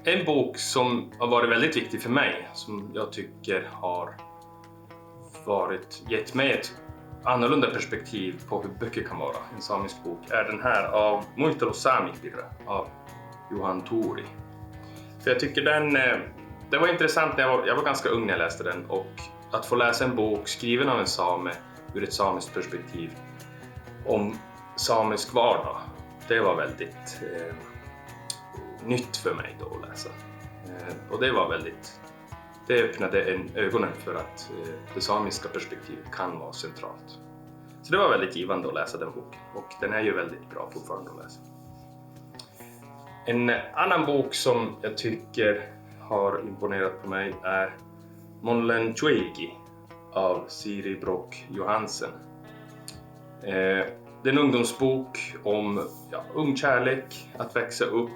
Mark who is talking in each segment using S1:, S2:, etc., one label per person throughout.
S1: En bok som har varit väldigt viktig för mig, som jag tycker har gett mig ett annorlunda perspektiv på hur böcker kan vara, en samisk bok, är den här av Muistelu Saamikirja av Johan Tori. För jag tycker det var intressant när jag var ganska ung när jag läste den, och att få läsa en bok skriven av en same ur ett samiskt perspektiv om samisk vardag, det var väldigt nytt för mig då att läsa. Och det öppnade ögonen för att det samiska perspektivet kan vara centralt. Så det var väldigt givande att läsa den boken, och den är ju väldigt bra fortfarande att läsa. En annan bok som jag tycker har imponerat på mig är Monlen Tjuegi av Siri Brock Johansen. Det är en ungdomsbok om ung kärlek, att växa upp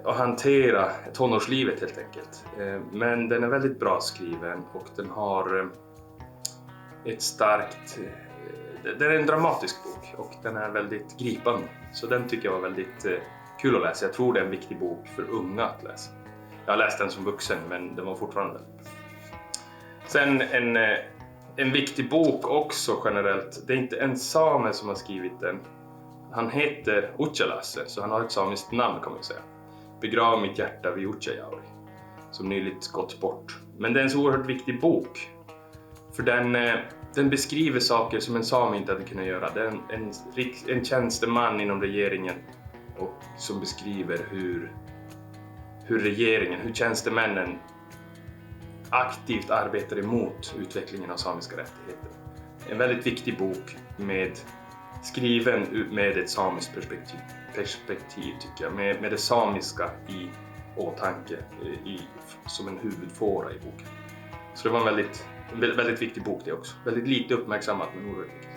S1: och hantera tonårslivet helt enkelt. Men den är väldigt bra skriven, och den har det är en dramatisk bok, och den är väldigt gripande. Så den tycker jag var väldigt kul att läsa. Jag tror det är en viktig bok för unga att läsa. Jag har läst den som vuxen, men den var fortfarande väldigt bra. Sen en viktig bok också generellt. Det är inte en same som har skrivit den. Han heter Utsjalasse, så han har ett samiskt namn kan man säga. Begrav mitt hjärta vid Utsjajauri, som nyligen gått bort. Men det är en så oerhört viktig bok. För den beskriver saker som en same inte hade kunnat göra. Det är en tjänsteman inom regeringen, och som beskriver hur tjänstemännen aktivt arbetar emot utvecklingen av samiska rättigheter. En väldigt viktig bok skriven med ett samiskt perspektiv tycker jag. Med det samiska i åtanke som en huvudfåra i boken. Så det var en väldigt viktig bok det också. Väldigt lite uppmärksammat, men oerhört viktigt.